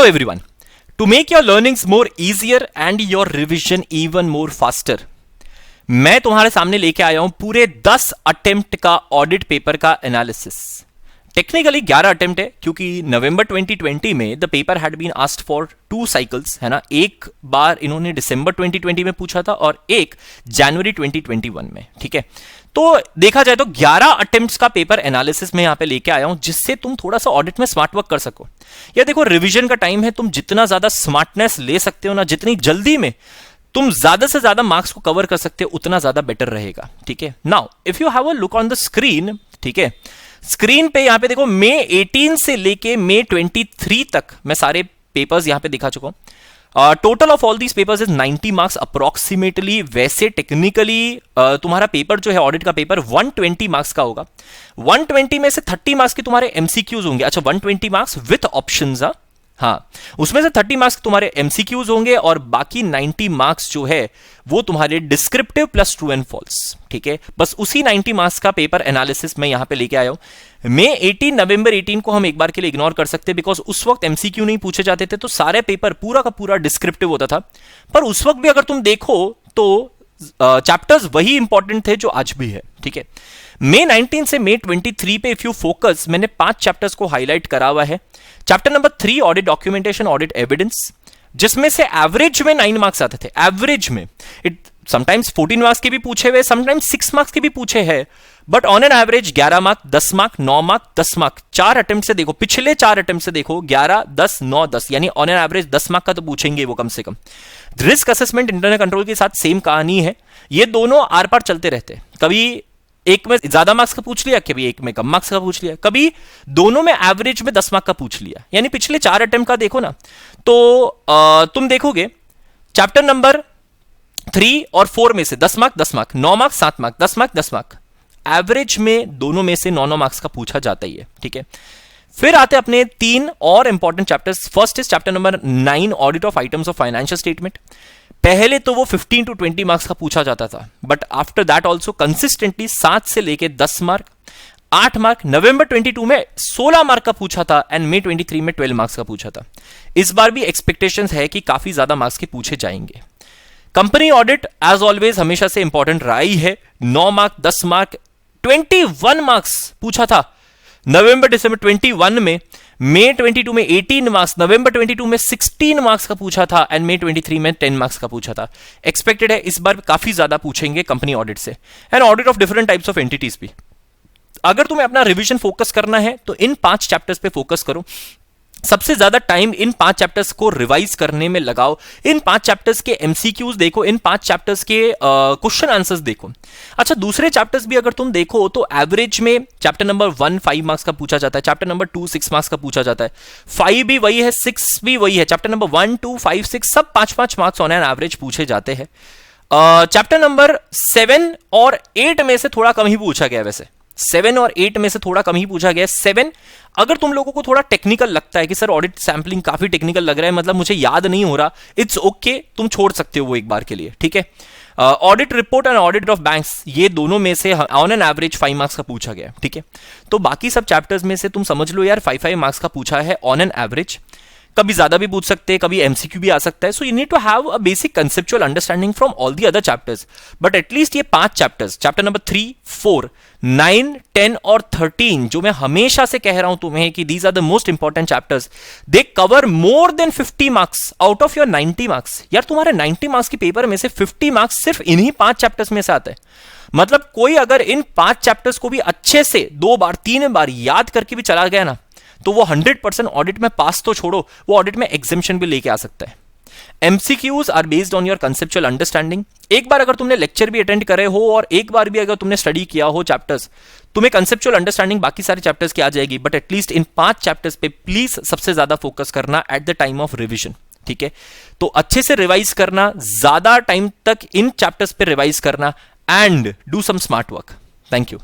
Hello everyone. To make your learnings more easier and your revision even more faster, मैं तुम्हारे सामने लेके आया हूं पूरे 10 अटेम्प्ट का ऑडिट पेपर का एनालिसिस। टेक्निकली 11 अटेम्प्ट है क्योंकि नवंबर 2020 में the paper had been asked for 2 cycles, है ना। एक बार इन्होंने दिसंबर 2020 में पूछा था और एक जनवरी 2021 में, ठीक है। तो देखा जाए तो 11 अटेम्प्ट्स का पेपर एनालिसिस में यहां पे लेके आया हूं जिससे तुम थोड़ा सा ऑडिट में स्मार्ट वर्क कर सको। या देखो, रिवीजन का टाइम है, तुम जितना ज्यादा स्मार्टनेस ले सकते हो ना, जितनी जल्दी में तुम ज्यादा से ज्यादा मार्क्स को कवर कर सकते हो, उतना ज्यादा बेटर रहेगा, ठीक है। Now if you have a look on the screen, ठीक है, स्क्रीन पे यहां पे देखो मई 18 से लेके मई 23 तक मैं सारे पेपर्स यहां पे दिखा चुका हूं। Total of all these papers is 90 marks approximately. वैसे टेक्निकली तुम्हारा पेपर जो है, ऑडिट का पेपर 120 मार्क्स का होगा। 120 में से 30 मार्क्स के तुम्हारे एमसीक्यूज होंगे। अच्छा, 120 मार्क्स विथ ऑप्शंस, हाँ, उसमें से 30 मार्क्स तुम्हारे एमसीक्यूज होंगे और बाकी 90 मार्क्स जो है वो तुम्हारे descriptive plus true and false, ठीक है। बस उसी 90 मार्क्स का पेपर एनालिसिस मैं यहां पे लेके आया हूं। मई 18 नवंबर 18 को हम एक बार के लिए इग्नोर कर सकते हैं बिकॉज उस वक्त एमसीक्यू नहीं पूछे जाते थे, तो सारे पेपर पूरा का पूरा डिस्क्रिप्टिव होता था। पर उस वक्त भी अगर तुम देखो तो चैप्टर्स वही इंपॉर्टेंट थे जो आज भी है, ठीक है। मई 19 से मई 23 पे इफ यू फोकस, मैंने 5 चैप्टर्स को हाईलाइट करा हुआ है। Chapter number 3 audit documentation, audit evidence, जिसमें से एवरेज में 9 मार्क्स आते थे। एवरेज में इट समटाइम्स 14 मार्क्स के भी पूछे हुए, समटाइम्स 6 मार्क्स के भी पूछे हैं, but on an average 11 mark, 10 mark, 9 mark, 10 mark. 4 attempt से देखो, पिछले 4 अटेम्प्ट से देखो, 11, 10, 9, 10, यानी ऑन एन एवरेज 10 मार्क का तो पूछेंगे वो कम से कम। रिस्क असेसमेंट, इंटरनल कंट्रोल के साथ सेम कहानी है। ये दोनों आर पार चलते रहते हैं। कभी एक में ज्यादा मार्क्स का पूछ लिया, कभी एक में कम मार्क्स का पूछ लिया, कभी दोनों में एवरेज में 10 मार्क का पूछ लिया। यानी पिछले 4 अटेम्प्ट का देखो ना, तो तुम देखोगे चैप्टर नंबर 3 और 4 में से 10 mark, 10 mark, 9 mark, 7 mark, 10 mark, 10 mark, average में दोनों में से 9 मार्क्स का पूछा जाता ही है, ठीक है। फिर आते अपने 3 और important chapters. First is chapter number 9 audit of items of financial statement. पहले तो वो 15 to 20 मार्क्स का पूछा जाता था, but after that also consistently 7 से लेके 10 मार्क, 8 मार्क, नवंबर 22 में 16 मार्क का पूछा था एंड मई 23 में 12 मार्क्स का पूछा था। इस बार भी एक्सपेक्टेशंस है कि काफी ज्यादा मार्क्स के पूछे जाएंगे। कंपनी ऑडिट एज ऑलवेज हमेशा से इंपॉर्टेंट रहा ही है। 9 मार्क, 10 मार्क, 21 मार्क्स पूछा था नवंबर दिसंबर 21 में। मई 22 में 18 मार्क्स, नवंबर 22 में 16 मार्क्स का पूछा था एंड मई 23 में 10 मार्क्स का पूछा था। एक्सपेक्टेड है इस बार काफी ज्यादा पूछेंगे कंपनी ऑडिट से, and audit of different types of entities भी। अगर तुम्हें अपना रिवीजन फोकस करना है तो इन 5 चैप्टर्स पे फोकस करो। सबसे ज्यादा टाइम इन 5 चैप्टर्स को रिवाइज करने में लगाओ। इन 5 चैप्टर्स के एमसीक्यूज देखो, इन 5 चैप्टर्स के क्वेश्चन आंसर्स देखो। अच्छा, दूसरे चैप्टर्स भी अगर तुम देखो तो एवरेज में चैप्टर नंबर 1 5 मार्क्स का पूछा जाता है, चैप्टर नंबर 2 6 मार्क्स का पूछा जाता है, 5 भी वही है, 6 भी वही है। चैप्टर नंबर 1 2 5 6 सब 5-5 मार्क्स ऑन एन एवरेज पूछे जाते हैं। चैप्टर नंबर 7 और 8 में से थोड़ा कम ही पूछा गया। वैसे 7 और 8 में से थोड़ा कम ही पूछा गया। 7 अगर तुम लोगों को थोड़ा टेक्निकल लगता है कि सर ऑडिट सैंपलिंग काफी टेक्निकल लग रहा है, मतलब मुझे याद नहीं हो रहा, इट्स ओके, तुम छोड़ सकते हो वो एक बार के लिए, ठीक है। Audit report and audit of banks, ये दोनों में से ऑन एन एवरेज 5 मार्क्स का पूछा गया, ठीक है। तो बाकी सब चैप्टर्स में से तुम समझ लो यार 5-5 मार्क्स का पूछा है ऑन एन एवरेज। कभी ज्यादा भी पूछ सकते हैं, कभी एमसीक्यू भी आ सकता है। So you need to have a basic conceptual understanding from all the other chapters, but at least ये 5 चैप्टर्स, चैप्टर नंबर 3, 4, 9, 10 और 13, जो मैं हमेशा से कह रहा हूं तुम्हें कि these are the most important chapters, they cover more than 50 marks out of your 90 marks. यार तुम्हारे 90 मार्क्स के पेपर में से 50 मार्क्स सिर्फ इन्हीं 5 चैप्टर्स में से आता है। मतलब कोई अगर इन 5 चैप्टर्स को भी अच्छे से 2 बार 3 बार याद करके भी चला गया ना, तो वो 100% ऑडिट में पास तो छोड़ो, वो ऑडिट में एग्जेम्पशन भी लेके आ सकता है। MCQs are based on your conceptual understanding. एक बार अगर तुमने लेक्चर भी अटेंड करे हो और एक बार भी अगर तुमने स्टडी किया हो चैप्टर्स, तुम्हें कंसेप्चुअल अंडरस्टैंडिंग बाकी सारे चैप्टर्स की आ जाएगी। बट एटलीस्ट इन 5 चैप्टर्स पे प्लीज सबसे ज्यादा फोकस करना at the time of revision, ठीक है। तो अच्छे से रिवाइज करना, ज्यादा टाइम तक इन चैप्टर्स पे रिवाइज करना and do some smart work. Thank you.